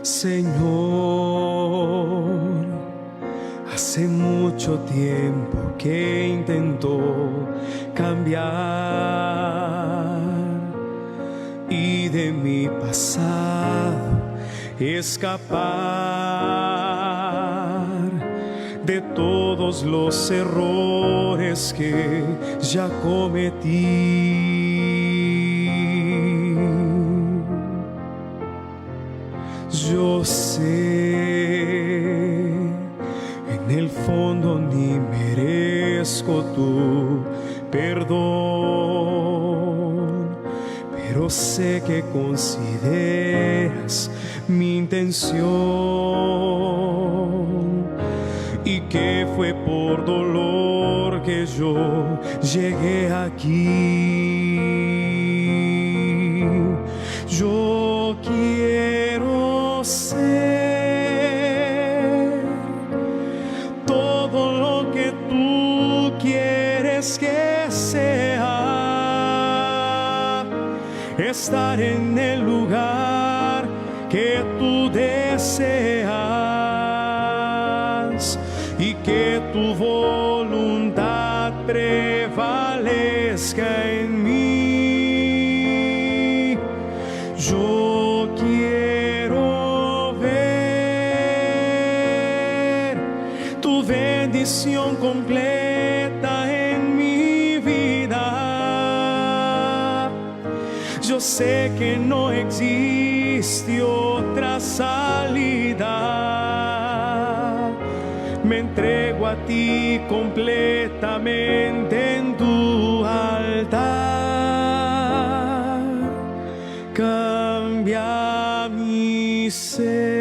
Señor, hace mucho tiempo que intentó cambiar y de mi pasado escapar de todos los errores que ya cometí. Yo sé, en el fondo ni merezco tu perdón, pero sé que consideras mi intención y que fue por dolor que yo llegué aquí. Yo quiero ser todo lo que tú quieres que sea, estar en el lugar que tú deseas y que tu voluntad prevalezca en mí. Yo quiero ver tu bendición completa en mi vida. Yo sé que no existe otra salida. Me entrego a ti completamente en tu altar. Cambia mi ser.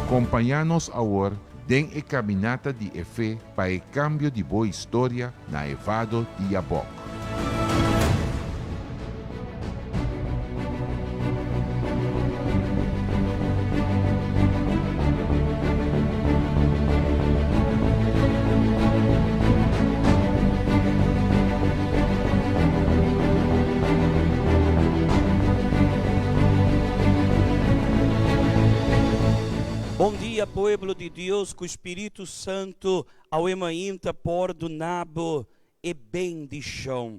Acompanha-nos agora em a caminhada de fé para o cambio de boa história na Evado de Yabok. Bom dia, pueblo de Deus, que o Espírito Santo ao emainta por do nabo e bendição.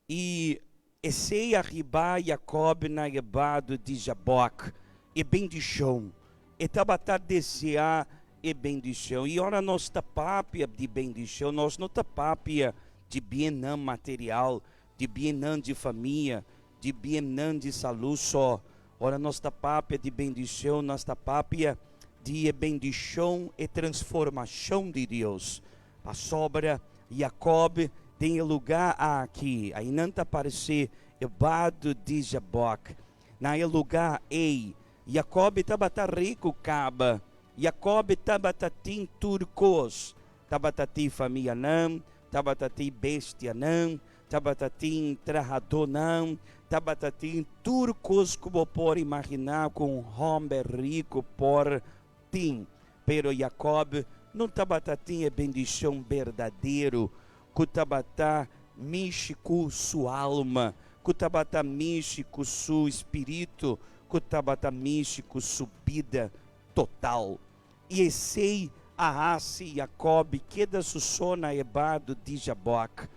E sei arribar Jacob na ebado de Jabok e bendição. E tabatá desejar e bendição. E ora nós tapápia de bendição, nós não tapápia de bienam material, de bienam de família, de bienam de saúde só. Ora nós tapápia de bendição, nós tapápia de bendição e transformação de Deus. A sobra Jacob tem lugar aqui. Aí não está aparecer Ebado de Jabok. Na lugar ei. Jacob estava rico caba. Jacob estava tim turcos. Estava tim família não. Estava tim bestia não. Estava tim trajador não. Estava tim turcos como pode imaginar com um homem rico por tim, pero Jacob não tabatá é bendição verdadeiro, que tabatá mexe com sua alma, que tabatá mexe com seu espírito, que tabatá mexe com sua vida total. E esse arrase Jacob que da sona ebado de Jabok.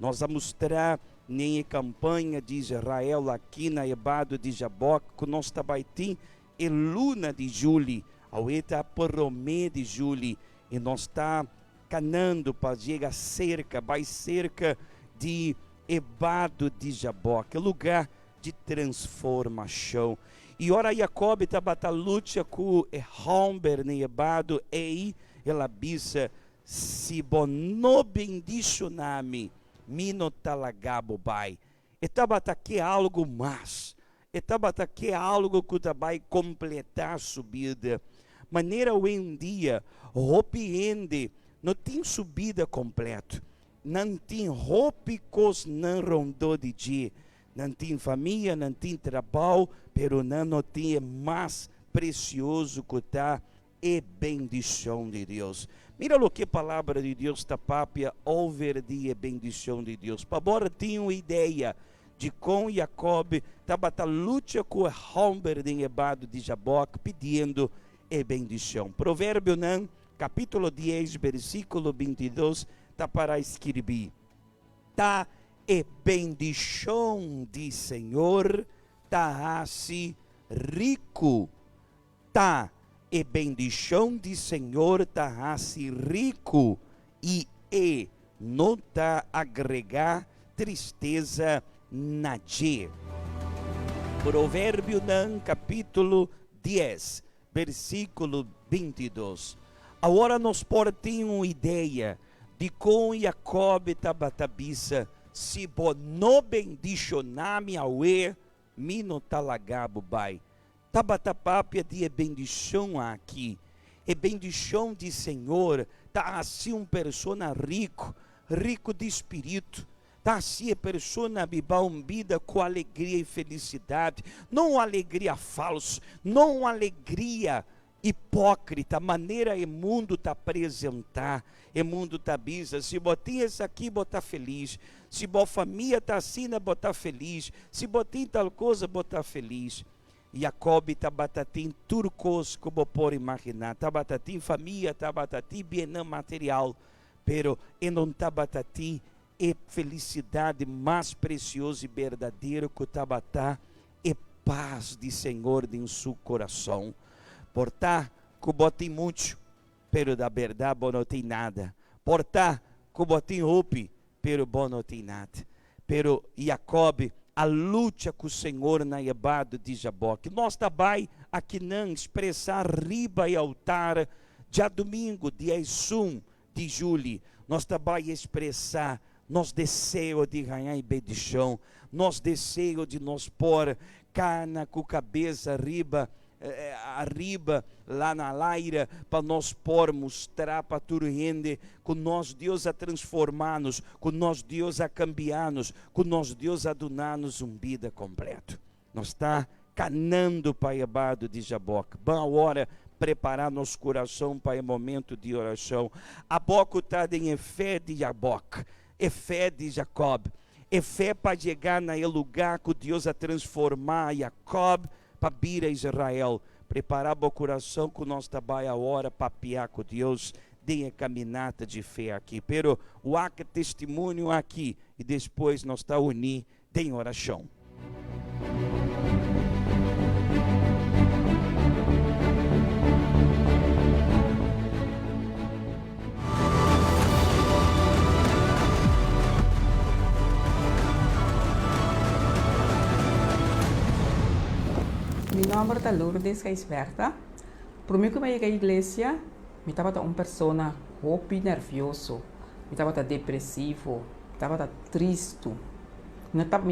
Nós vamos mostrar nem a campanha de Israel aqui na ebado de Jabok, que nós tabaitim e luna de julho. Ao eta porromê de julho, e nós está canando para chegar cerca, vai cerca de Ebado de Jabok, lugar de transformação. E ora Jacob está batalhando com o homem ne Ebado, e ela bisa se bono bendicioname, mino talagabo bai. Estava aqui algo mais. Estava aqui algo que vai completar a sua vida. maneira hoje em dia, roupiende, não tem subida completa, não tem roupa cos não rondou de dia, não tem família, não tem trabalho, pero não tem mais precioso que está é bendição de Deus. Mira o que a palavra de Deus está papia over de bendição de Deus. Para agora tem uma ideia de como Jacob estava a luta com o homem de ebado de Jaboque pedindo a bendição. Provérbio não, capítulo 10, versículo 22, está para escrever. Tá e bendição de Senhor, tá assim rico, tá e bendição de Senhor, tá assim rico, e não tá agregar tristeza na dia. Provérbio não, capítulo 10, versículo 22. Agora nós podemos uma ideia de como Jacob estava tabisa, se bo não bendicionar-me aue, mi não talagabo bai. Taba tapapia de bendição aqui, e bendição de Senhor, tá assim um persona rico, rico de espírito, tá assim a persona vida com alegria e felicidade, não alegria falsa, não alegria hipócrita, maneira o mundo tá apresentar, o mundo tá bisa, se botinha isso aqui, botar feliz, se boa família tá assim, botar feliz, se botinha tal coisa, botar feliz. Jacob tabatatim turcos, como por imaginar, tabatatim família, tabatatim bem material, pero e não tabatatim é felicidade mais preciosa e verdadeira que tabatá é paz de Senhor em seu coração. Portar, que botem muito, pero da verdade bom não tem nada. Portar, que botem roupa, pero bom não tem nada. Pero Jacob, a luta com o Senhor na ebado de Jaboque. Nós também aqui não expressar riba e altar, já domingo, dia 1 de julho, nós também expressar nosso desejo de ganhar bendição, nosso desejo de nos pôr cana com cabeça arriba lá na laira, para nós pôr mostrar para todo mundo que nós Deus a transformar-nos, que nós Deus a cambiar-nos, que nós Deus a donar-nos vida completa. Nós está canando para o abado de Jaboque. Boa hora preparar nosso coração para o momento de oração. A boca está em fé de Jaboque, é fé de Jacob, é fé para chegar naquele lugar que Deus a transformar Jacob para vir a Israel, preparar o coração que nós trabalhamos a hora para piar com Deus, dê a caminhada de fé aqui, pero o ato testemunho aqui, e depois nós está unir, tem oração. Meu nome é Lourdes Reisberta. Para mim, quando eu cheguei à igreja, eu estava uma pessoa roupa nervioso, eu estava depressivo, eu estava triste. Não estava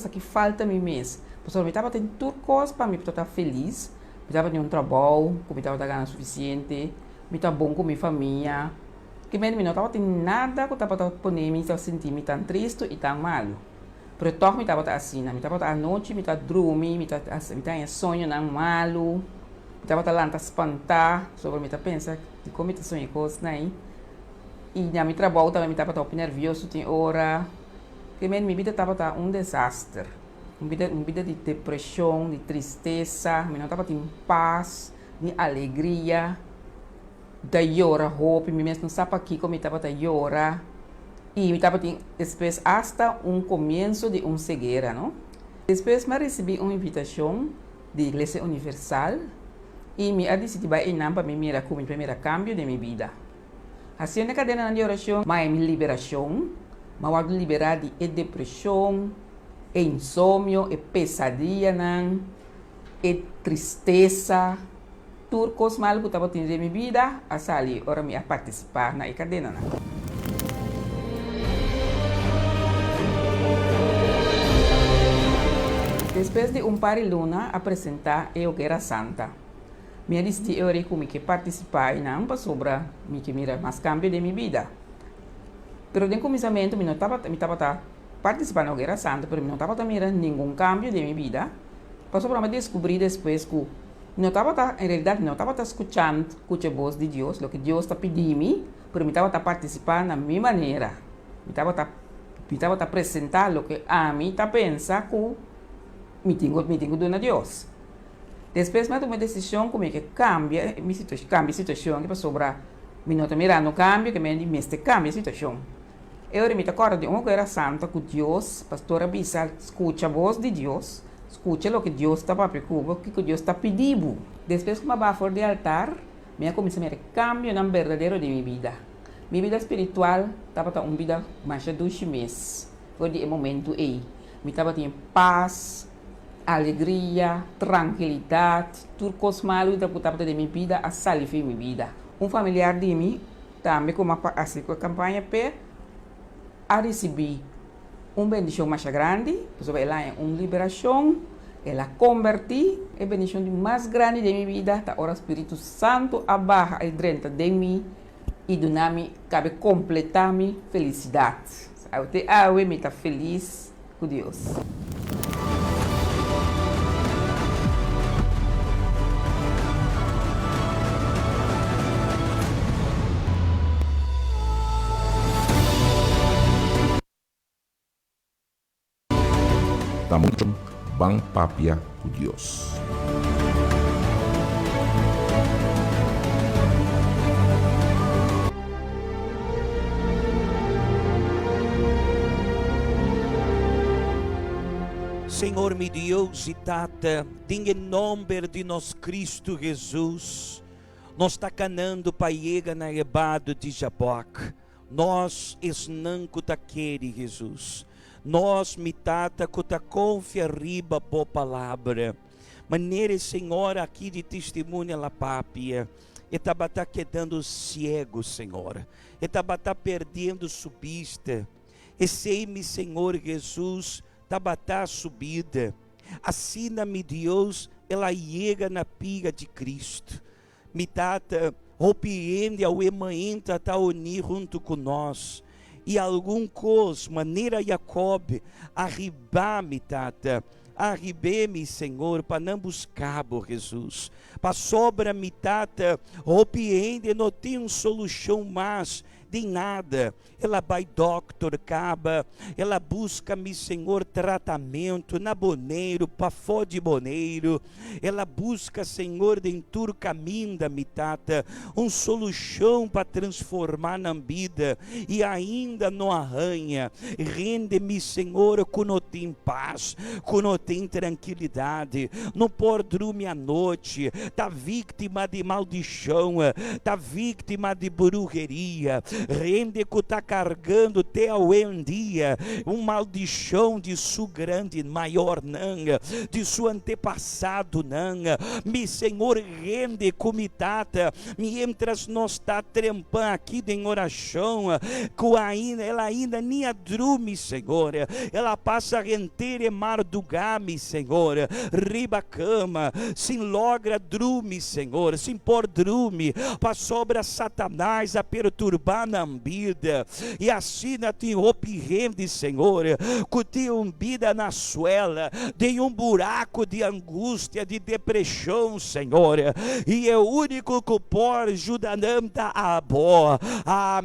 aqui falta me mesmo. Eu estava tendo tudo coisa para mim, eu estava feliz. Eu estava tendo um trabalho, eu estava ganhando suficiente, eu estava bom com minha família. Que mesmo não estava tendo nada que eu estava pondo-me, eu sentia-me tão triste e tão mal. Pero toh me estava assim, me estava à noite, me estava dormindo, me estava em sonho não malo, me estava lá a espantar, sobre me estava pensando de como eu sonhei coisas aí. E na meu trabalho também me estava nervioso, tinha hora, que minha vida estava um desastre, uma vida de depressão, de tristeza, me não estava tendo paz, de alegria, da llora roupa, me mesmo não sabe aqui como eu estava a llorar. E eu estava depois hasta começo de cegueira, não? Depois me recebi uma invitação da Igreja Universal e me decidi ir para minha primeira cambio de minha vida. Assim, na cadeia de oração, mas minha liberação, mas eu liberar de depressão, insônia, pesadelo, tristeza, tudo coisa mal que eu estava tendo em minha vida, a sair, ora me participar na cadeia. Depois de par de luna apresentar a Hogueira Santa. Me disse eu como que participar não para sobra me que mira mais cambio de minha vida. Pero de começamento me não estava participando da Guerra Santa, pero me não estava mirando nenhum cambio de minha vida. Para sobra me descobri depois que não estava em realidade não estava escutando a voz de Deus, o que Deus está pedindo, pero me estava participando da minha maneira. Me estava apresentando o que a mim está pensando que me tenho dona Deus. Depois me tomei a decisão como que cambia a situação que para sobra me não está mirando o cambio que me cambia a situação. Eu me acordo de uma Guerra Santa com Deus, pastora Bisa, escuta a voz de Deus, escuta o que Deus está para o que Deus está pedindo. Depois que eu vou fora do altar, me comecei a ver cambio no verdadeiro de minha vida. Minha vida espiritual estava uma vida mais de 2 meses. Foi o momento aí. Me estava em paz, alegria, tranquilidade, tudo coisa malo que estava de minha vida, a salvar minha vida. Um familiar de mim também com a campanha a receber uma bendição mais grande, porque ela é uma liberação, ela converti, é a bendição mais grande de minha vida, tá ora o Espírito Santo abarra e dentro de mim e do nome cabe completar minha felicidade. Eu me está feliz com Deus. Estamos bang papia com Deus. Senhor, meu Deus e Tata, em nome de nosso Cristo Jesus, nós está canando para chegar na ebado de Jaboque. Nós esnanco taquere, Jesus. Nós, mitata, que ta confia riba por palavra. Maneira, Senhor, aqui de testemunha la papia. E tabata quedando cego, Senhor. E tabata perdendo subista. E sei-me, Senhor Jesus, tabata subida. Assina-me, Deus, ela chega na piga de Cristo. Mitata, compreende ao emaenta tá unir junto com nós. E algum coisa, maneira Jacob, arribar-me, Tata, arribei-me, Senhor, para não buscar, Jesus. Para sobra-me, Tata, compreende, não tem solução mais de nada. Ela vai doctor, caba, ela busca-me, Senhor, tratamento na boneiro, para fora de boneiro. Ela busca, Senhor, dentro do caminho da mitata, solução para transformar na vida, e ainda não arranha. Rende-me, Senhor, que não tem paz, que não tem tranquilidade, não pode dormir à noite, está vítima de maldição, está vítima de bruxeria. Rende que está carregando até um dia maldição de sua grande maior nanga, de seu antepassado nanga. Me, Senhor, rende comitata, mientras nós está trempando aqui em oração, que ela ainda nem adrume, Senhor, ela passa a render e mardugame, Senhor, riba cama, sem logra drume, Senhor, sem por drume, para sobra Satanás a perturbar na vida, e assim na te rende, Senhor, que te umbida na suela, de buraco de angústia, de depressão, Senhor, e é o único que pode ajudar a boa.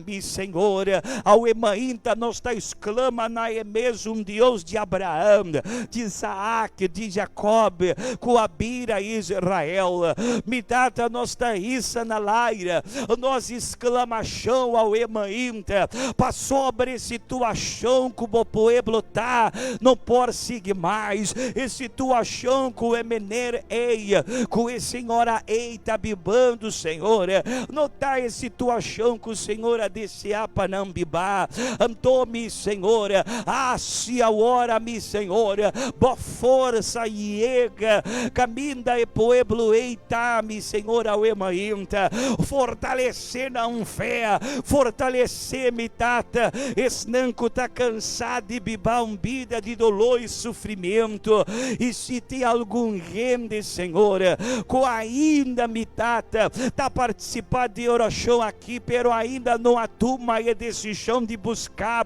Mi, Senhor, ao emainta nós está exclama na é mesmo Deus de Abraão, de Isaac, de Jacob, com a bira Israel, me data nós está isso na laira, nós exclamação ao emainta, para sobre situação que o povo tá, não pode seguir mais, e situação que o emener eia, que o senhora eita bibando, Senhor, não tá em situação que o Senhor a desejar para não bibar, antome, Senhor, se a hora, mi, Senhor, boa força chega, caminha e povo eita, mi, Senhor, ao emainta, fortalecendo a fé, fortalecer-me, tata, esnanco tá cansado de bibar vida de dolor e sofrimento, e se tem algum rende, Senhor, com ainda me tata, tá participando de oração aqui, pero ainda não atuma a decisão de buscar,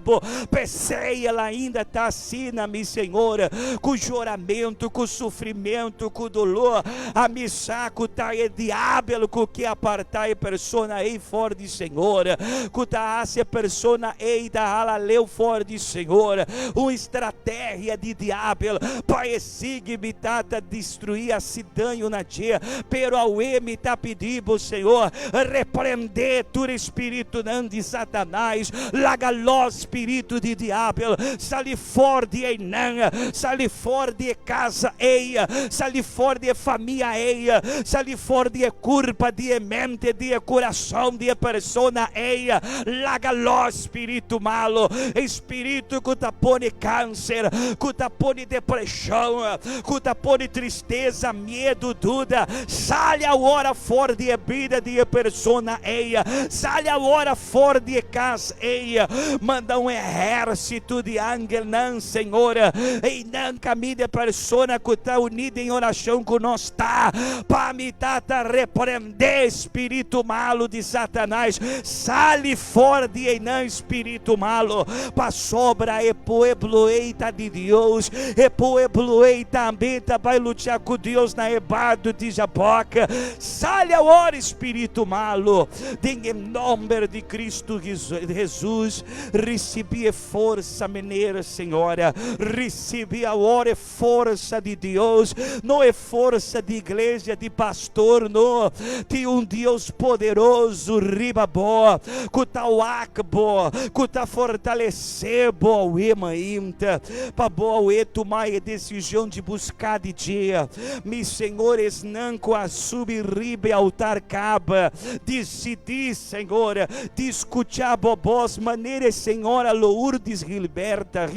pensei, ela ainda tá assim na minha Senhor, com choramento, com sofrimento, com dolor, a me saco tá é diabo, com que apartar a persona aí fora de Senhor, com tá a persona aí da ala leu fora de Senhor, uma estratégia de diabo, para seguir-me tata destruir esse dano na dia, pero ao me tá pedindo, Senhor, repreender tu espírito não de Satanás, lagaló espírito de diabo, sali fora de Enan, sali fora de casa eia, sali fora de família eia, sali fora de culpa, de mente, de coração, de persona eia, lagaló espírito malo, espírito que tá põe câncer, que tá põe depressão, que tá põe tristeza, medo, dúvida, sai agora fora de vida de persona eia, sai agora fora de casa eia, manda um exército de ángeles, não, Senhor, e não caminho de persona que está unida em oração com nós, tá, para me tata repreender espírito malo de Satanás, sai fora de Enan espírito malo, para sobra e pueblo eita de Deus, e pueblo eita também vai lutar com Deus na ebado de Jaboca, sai agora espírito malo, em nome de Cristo Jesus, recebi força maneira, Senhora, recebi agora força de Deus, não é força de igreja, de pastor, não, de um Deus poderoso, ribabó, que tá o acbo, que tá fortalecer, boa ainda, para boa tomar a decisão de buscar de dia, me senhores não com a subir altar caba, decidi, Senhor, de escutar bobós maneira, Senhora, Lourdes Risberta,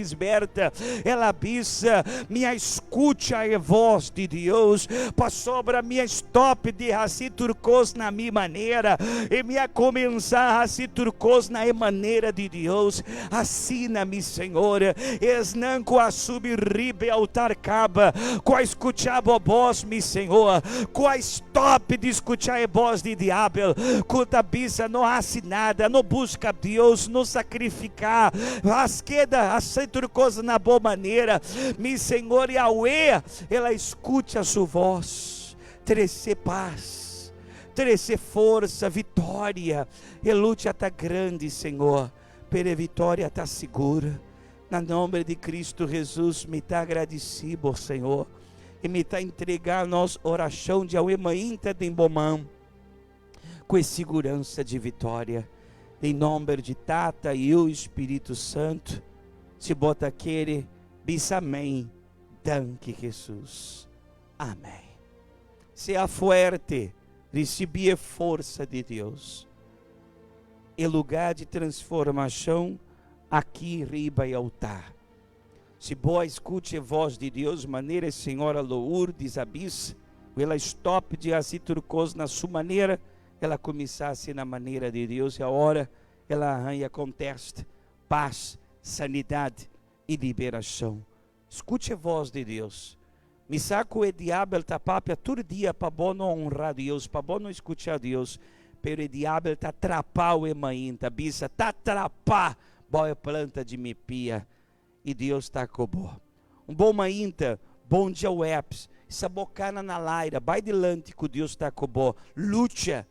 ela bisa, minha escuta é voz de Deus, para sobra minha stop de raci turcos na minha maneira, e minha começar raci turcos na maneira de Deus, assina-me, Senhor, es não com a subir altar caba, com a escutar bobós, me Senhor, com a stop de escutar a voz de diabo, com a bisa não hace nada, não busca Deus, não sacrificar, as queda, aceita coisa na boa maneira, me Senhor, Yahweh, ela escute a sua voz, trazer paz, trazer força, vitória, e luta está grande, Senhor, pela vitória está segura, na nome de Cristo Jesus, me está agradecido, Senhor, e me está entregar a nossa oração de Yahweh Mainta de Embomão, com segurança de vitória, em nome de Tata e o Espírito Santo, se bota aquele, bis amém, danke Jesus, amém. Seja forte, recebia força de Deus, e lugar de transformação, aqui riba e altar, se boa escute a voz de Deus, maneira Senhora Lourdes Abis, ela stop de assim turcos na sua maneira, ela começasse na maneira de Deus, e a hora ela arranha contexto, paz, sanidade e liberação. Escute a voz de Deus. Me saco o diabo tá papia todo dia para bom não honrar Deus, para bom não escutar Deus, pero o diabo tá atrapar o emainta, bisa, tá atrapar boa planta de mipia, e Deus está com bom. Um bom mainta, bom dia webs, essa bocana na laira, vai delante que Deus está com bom, luta.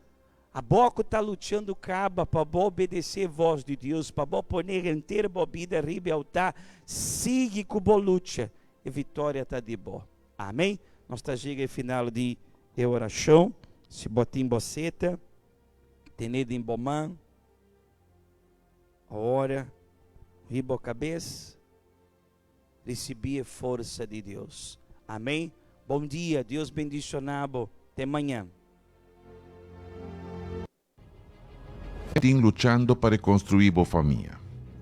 A boca está lutando caba para obedecer a voz de Deus, para poner inteira bobida riba altar, siga com boa luta, e vitória está de boa. Amém? Nós está chegando ao final de oração, se botar em boceta, tenede em bomã, ora, riba a cabeça, recebi a força de Deus. Amém? Bom dia, Deus bendicionado, até amanhã. Tem lutando para construir boa família.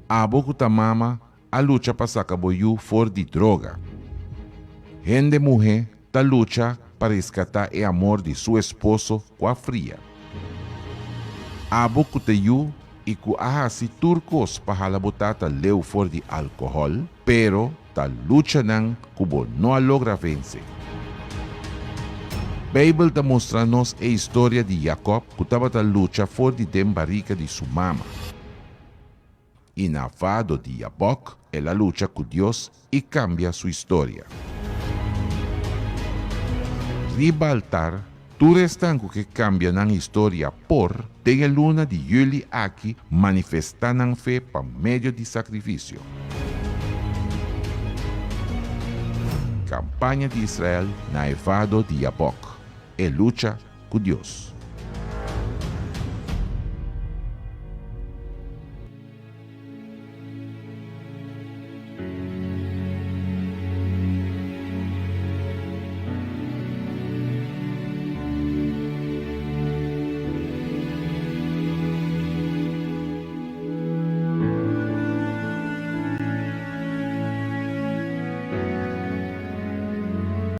A boca mama a luta para sacar boiú fora de droga. Gente mulher ta luta para resgatar o amor de seu esposo com a fria. A boca yu e kuahasi turcos pahalabutata leu for di alcohol, pero ta lucha ng kubo no logra vence. Bible ta mostra-nos a história de Jacob que estava a luta for de barriga de sua mama. E na fado de Jacob, ela luta com Deus e cambia sua história. Riba altar, tu restanco que cambia na história por tem a luna de Yuli aqui manifestar na fé por meio de sacrifício. Campanha de Israel na evado de Jacob. E lucha con Dios.